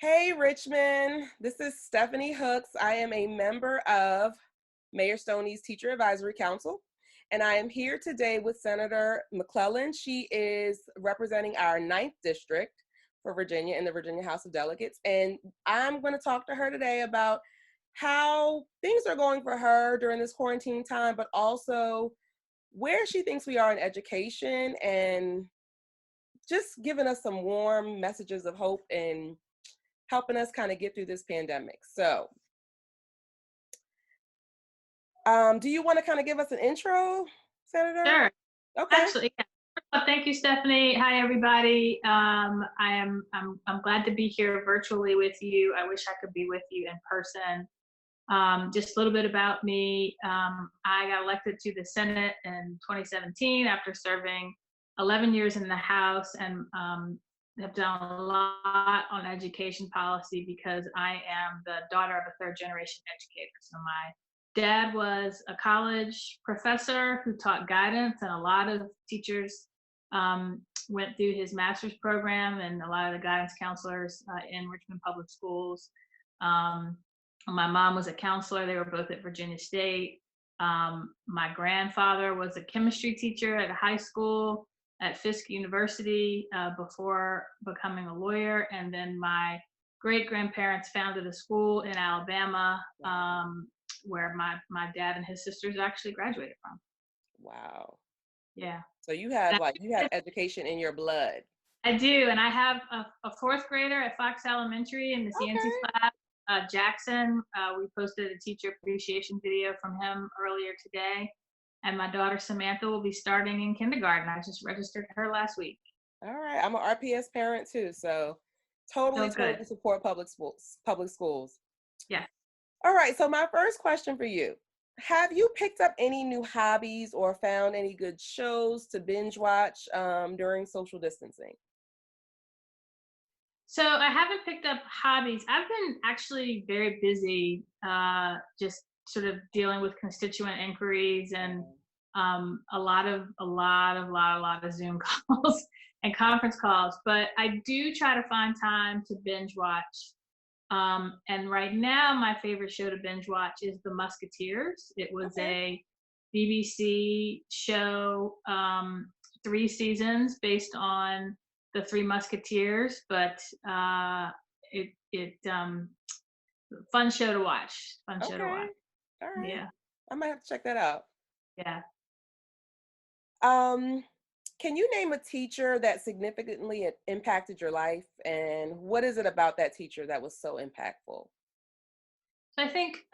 Hey, Richmond. This is Stephanie Hooks. I am a member of Mayor Stoney's Teacher Advisory Council, and I am here today with Senator McClellan. She is representing our 9th district for Virginia in the Virginia House of Delegates, and I'm going to talk to her today about how things are going for her during this quarantine time, but also where she thinks we are in education and just giving us some warm messages of hope and helping us kind of get through this pandemic. So, do you want to kind of give us an intro, Senator? Sure. Okay. Actually, yeah. Well, thank you, Stephanie. Hi, everybody. I'm glad to be here virtually with you. I wish I could be with you in person. Just a little bit about me. I got elected to the Senate in 2017 after serving 11 years in the House, and have done a lot on education policy because I am the daughter of a third generation educator. So my dad was a college professor who taught guidance, and a lot of teachers went through his master's program, and a lot of the guidance counselors in Richmond Public Schools. Um, my mom was a counselor. They were both at Virginia State. My grandfather was a chemistry teacher at a high school at Fisk University before becoming a lawyer. And then my great grandparents founded a school in Alabama where my dad and his sisters actually graduated from. Wow. Yeah. So you have education in your blood. I do, and I have a fourth grader at Fox Elementary in the Cianci Okay. class, Jackson. We posted a teacher appreciation video from him earlier today, and my daughter Samantha will be starting in kindergarten. I just registered her last week. All right. I'm an RPS parent too, so So totally, good. totally support public schools. Public schools. Yes. All right. So my first question for you: have you picked up any new hobbies or found any good shows to binge watch during social distancing? So I haven't picked up hobbies. I've been actually very busy, just sort of dealing with constituent inquiries and a lot of Zoom calls and conference calls. But I do try to find time to binge watch. And right now, my favorite show to binge watch is The Musketeers. It was Okay. a BBC show, 3 seasons based on the Three Musketeers, but it fun show to watch. Fun show to Okay. watch. All right. Yeah, I might have to check that out. yeah. Um, can you name a teacher that significantly impacted your life, and what is it about that teacher that was so impactful? So I think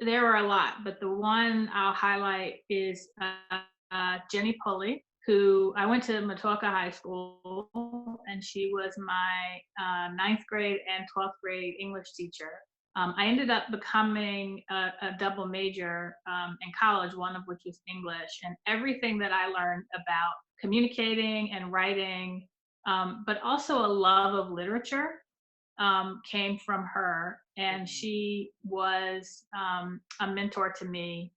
there were a lot, but the one I'll highlight is Jenny Pulley, who I went to Matoaka High School, and she was my ninth grade and 12th grade English teacher. I ended up becoming a double major in college, one of which was English, and everything that I learned about communicating and writing, but also a love of literature came from her, and Mhm. she was a mentor to me.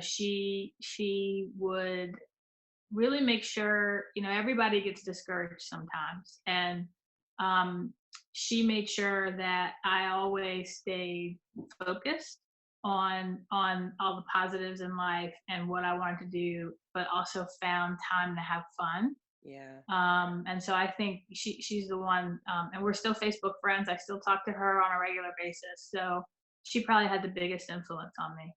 She would really make sure everybody gets discouraged sometimes, and um, she made sure that I always stayed focused on all the positives in life and what I wanted to do, but also found time to have fun. Yeah, And so I think she's the one, and we're still Facebook friends. I still talk to her on a regular basis. So she probably had the biggest influence on me.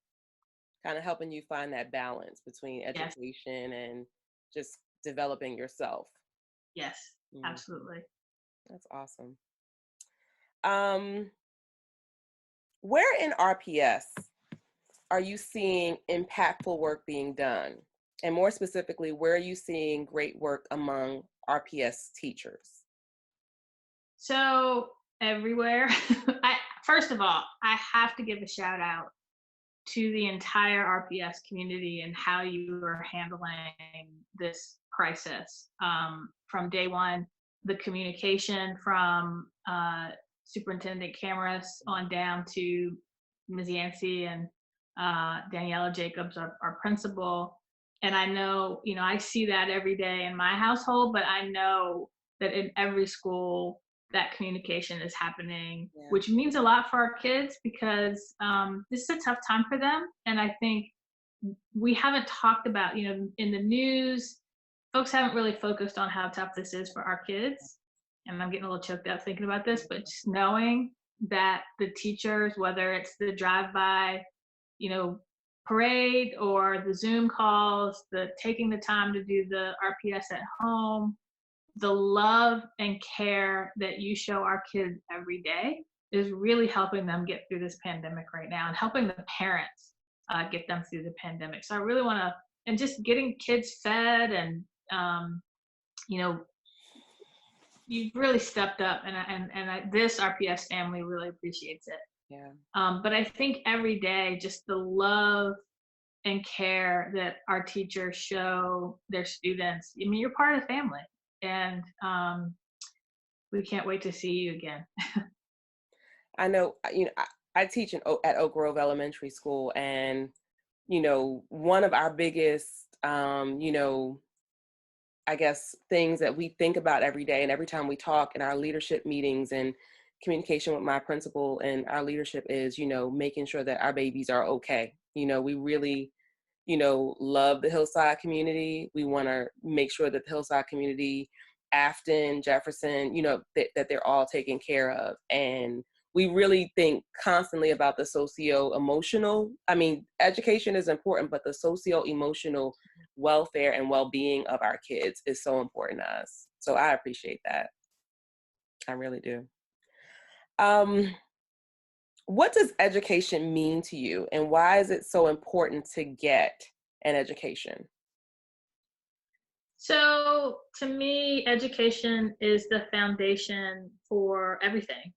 kind of helping you find that balance between Yes, education and just developing yourself. yes, Mhm. absolutely. That's awesome. Um, where in RPS are you seeing impactful work being done? And more specifically, where are you seeing great work among RPS teachers? So everywhere, first of all, I have to give a shout out to the entire RPS community and how you are handling this crisis. From day one, the communication from Superintendent Cameras on down to Ms. Yancey and Daniela Jacobs, our principal. And I know, I see that every day in my household, but I know that in every school that communication is happening, Yeah. which means a lot for our kids because this is a tough time for them. And I think we haven't talked about, in the news, folks haven't really focused on how tough this is for our kids. And I'm getting a little choked up thinking about this, but just knowing that the teachers, whether it's the drive-by, parade or the Zoom calls, the taking the time to do the RPS at home, the love and care that you show our kids every day is really helping them get through this pandemic right now and helping the parents get them through the pandemic. So I really want to, and just getting kids fed and, you know, you've really stepped up, this RPS family really appreciates it. Yeah. But I think every day, just the love and care that our teachers show their students. I mean, you're part of the family, and we can't wait to see you again. I know, I teach at Oak Grove Elementary School, and, one of our biggest, I guess, things that we think about every day and every time we talk in our leadership meetings and communication with my principal and our leadership is, making sure that our babies are okay. We really, love the Hillside community. We want to make sure that the Hillside community, Afton, Jefferson, that they're all taken care of. And we really think constantly about the socio-emotional. I mean, education is important, but the socio-emotional welfare and well-being of our kids is so important to us. So I appreciate that. I really do. What does education mean to you, and why is it so important to get an education? So, to me, education is the foundation for everything.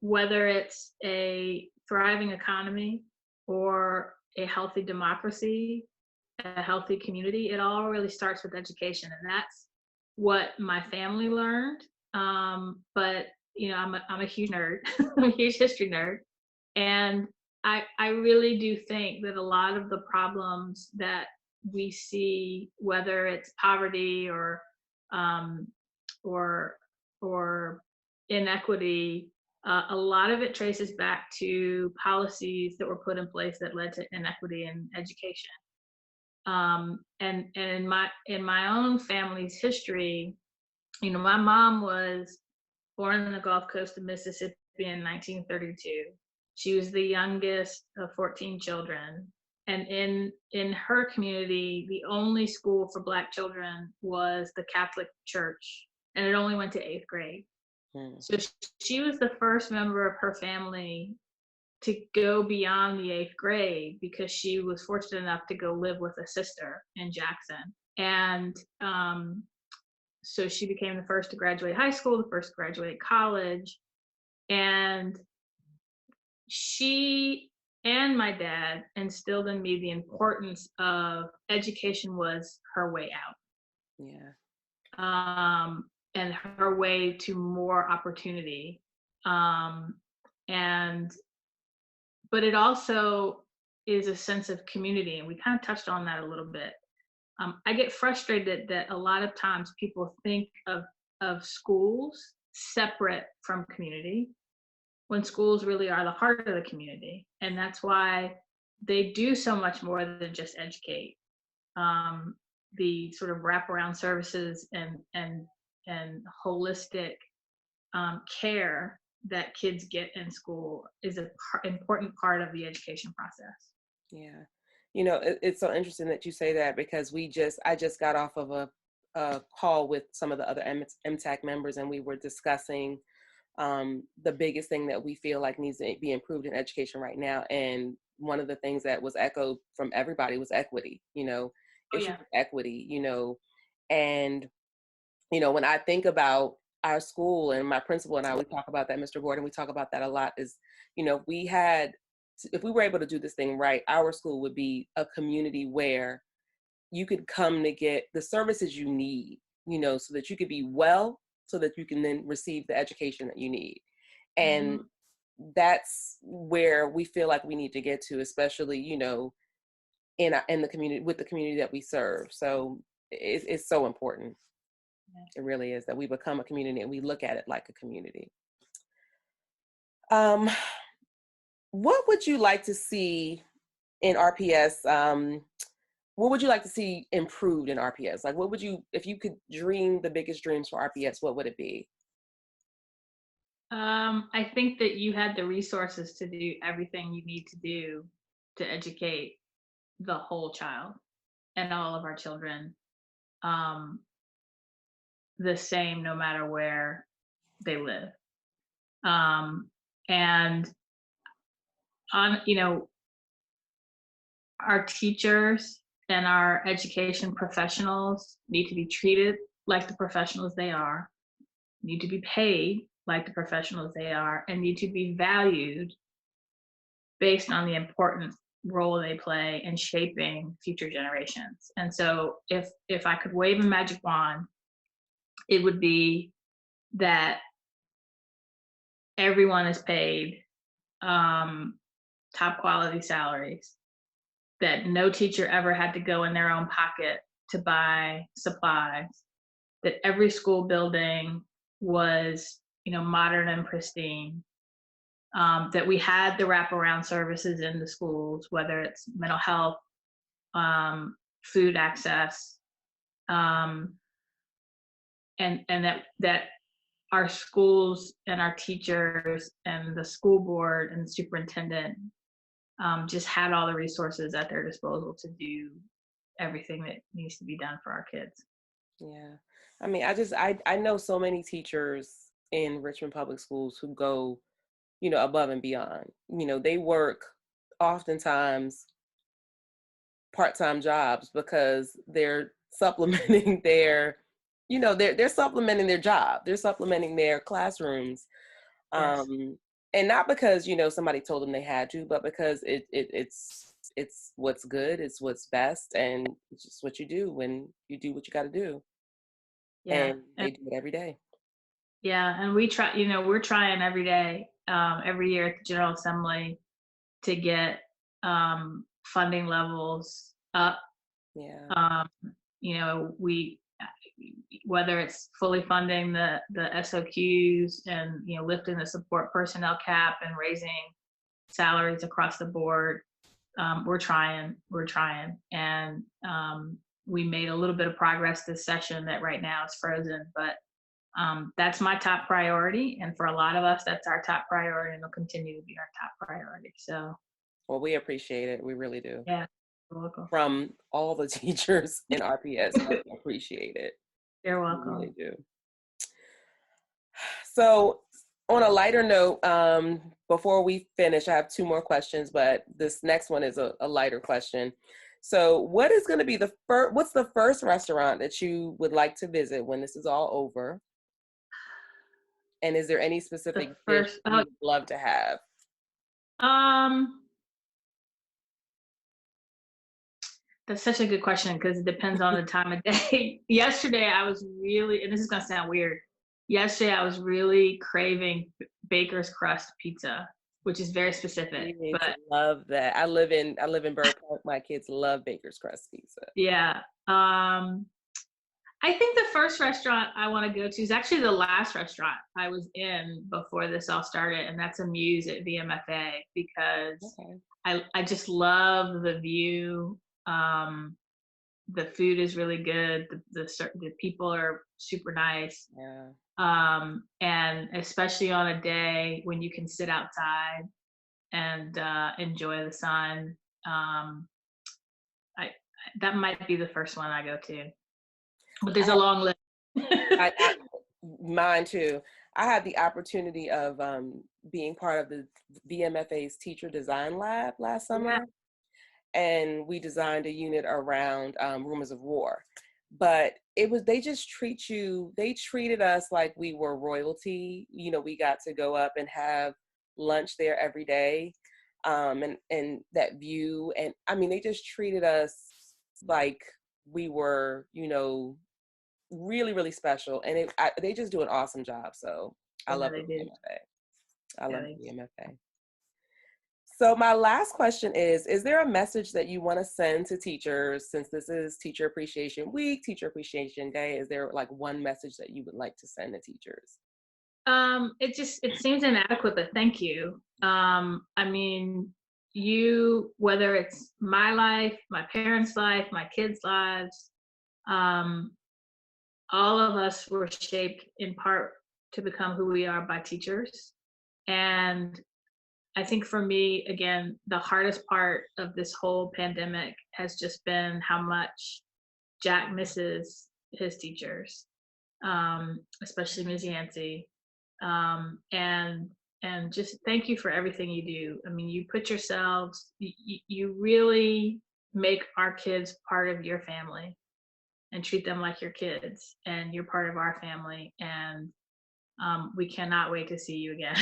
Whether it's a thriving economy or a healthy democracy, a healthy community, it all really starts with education, and that's what my family learned. But I'm a huge nerd. I'm a huge history nerd, and I really do think that a lot of the problems that we see, whether it's poverty um, or or inequity, a lot of it traces back to policies that were put in place that led to inequity in education. And in my own family's history, my mom was born on the Gulf Coast of Mississippi in 1932. She was the youngest of 14 children. And in her community, the only school for Black children was the Catholic Church, and it only went to 8th grade. So she was the first member of her family to go beyond the 8th grade because she was fortunate enough to go live with a sister in Jackson. And so she became the first to graduate high school, the first to graduate college. And she and my dad instilled in me the importance of education was her way out. Yeah. And her way to more opportunity. And but it also is a sense of community, and we kind of touched on that a little bit. I get frustrated that a lot of times people think of schools separate from community, when schools really are the heart of the community, and that's why they do so much more than just educate. The sort of wraparound services and holistic care that kids get in school is an important part of the education process. Yeah. It's so interesting that you say that, because I just got off of a call with some of the other MTAC members, and we were discussing the biggest thing that we feel like needs to be improved in education right now. And one of the things that was echoed from everybody was equity, issue of equity, and, when I think about our school, and my principal and I, we talk about that, Mr. Gordon, we talk about that a lot, is, if we were able to do this thing right, our school would be a community where you could come to get the services you need, so that you could be well, so that you can then receive the education that you need. And that's where we feel like we need to get to, especially, in the community, with the community that we serve. So it's so important. It really is, that we become a community and we look at it like a community. What would you like to see in RPS? What would you like to see improved in RPS? Like, what would you, if you could dream the biggest dreams for RPS, what would it be? I think that you had the resources to do everything you need to do to educate the whole child and all of our children um, the same, no matter where they live. And on, our teachers and our education professionals need to be treated like the professionals they are, need to be paid like the professionals they are, and need to be valued based on the important role they play in shaping future generations. And so if I could wave a magic wand, it would be that everyone is paid top quality salaries, that no teacher ever had to go in their own pocket to buy supplies, that every school building was, modern and pristine, that we had the wraparound services in the schools, whether it's mental health, food access, and that our schools and our teachers and the school board and the superintendent just had all the resources at their disposal to do everything that needs to be done for our kids. Yeah. I mean, I know so many teachers in Richmond Public Schools who go, above and beyond. They work oftentimes part-time jobs because they're supplementing they're supplementing their job. They're supplementing their classrooms. Yes. And not because, somebody told them they had to, but because it's what's good, it's what's best, and it's just what you do when you do what you got to do. Yeah. And they do it every day. Yeah. And we try, we're trying every day, every year at the General Assembly to get funding levels up. Yeah. We whether it's fully funding the SOQs and lifting the support personnel cap and raising salaries across the board, we're trying, and we made a little bit of progress this session that right now is frozen, but that's my top priority, and for a lot of us that's our top priority, and it'll continue to be our top priority. So Well, we appreciate it. We really do. yeah, you're welcome. From all the teachers in RPS, we appreciate it. You're We welcome. really do. So, on a lighter note, before we finish, I have two more questions, but this next one is a lighter question. So, what is going to be what's the first restaurant that you would like to visit when this is all over? And is there any specific dish you would love to have? That's such a good question because it depends on the time of day. Yesterday, I was really, and this is going to sound weird. Yesterday, I was really craving baker's crust pizza, which is very specific. But love that. I live in Borough Park. My kids love baker's crust pizza. Yeah. I think the first restaurant I want to go to is actually the last restaurant I was in before this all started, and that's Amuse at VMFA, because I just love the view. The food is really good. The people are super nice. Yeah. And especially on a day when you can sit outside and enjoy the sun. That might be the first one I go to, but there's a long list. Mine too. I had the opportunity of being part of the VMFA's Teacher Design Lab last summer, and we designed a unit around rumors of war. But they just they treated us like we were royalty. We got to go up and have lunch there every day, and that view. And I mean, they just treated us like we were, really, really special. And they just do an awesome job. So I love the VMFA. I love the VMFA. So my last question is there a message that you want to send to teachers since this is Teacher Appreciation Week, Teacher Appreciation Day? Is there like one message that you would like to send to teachers? It seems inadequate, but thank you. I mean, you, whether it's my life, my parents' life, my kids' lives, um, all of us were shaped in part to become who we are by teachers. And I think for me, again, the hardest part of this whole pandemic has just been how much Jack misses his teachers, especially Ms. Yancey. Um, and and just thank you for everything you do. I mean, you put yourselves, you really make our kids part of your family and treat them like your kids, and you're part of our family. And we cannot wait to see you again.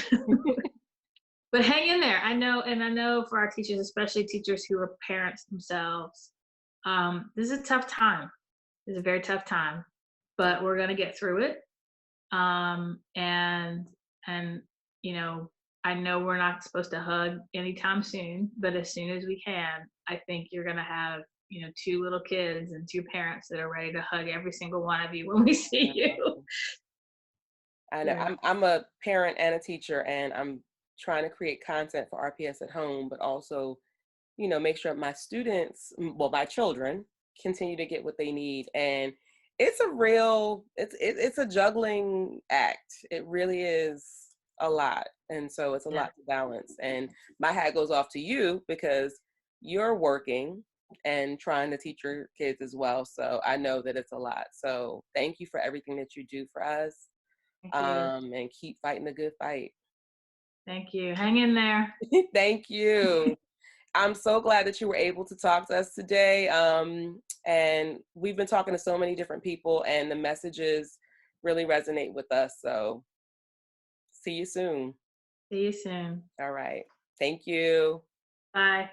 But hang in there. I know for our teachers, especially teachers who are parents themselves, this is a tough time. It's a very tough time, but we're gonna get through it. And you know, I know we're not supposed to hug anytime soon, but as soon as we can, I think you're gonna have, two little kids and two parents that are ready to hug every single one of you when we see you. I know Yeah. I'm a parent and a teacher, and I'm trying to create content for RPS at home, but also, make sure my students, well, my children, continue to get what they need. And it's a real, it's a juggling act. It really is a lot, and so it's a Yeah. lot to balance. And my hat goes off to you because you're working and trying to teach your kids as well. So I know that it's a lot. So thank you for everything that you do for us, Thank you. and keep fighting the good fight. Thank you. Hang in there. Thank you. I'm so glad that you were able to talk to us today. And we've been talking to so many different people, and the messages really resonate with us. So see you soon. See you soon. All right. Thank you. Bye.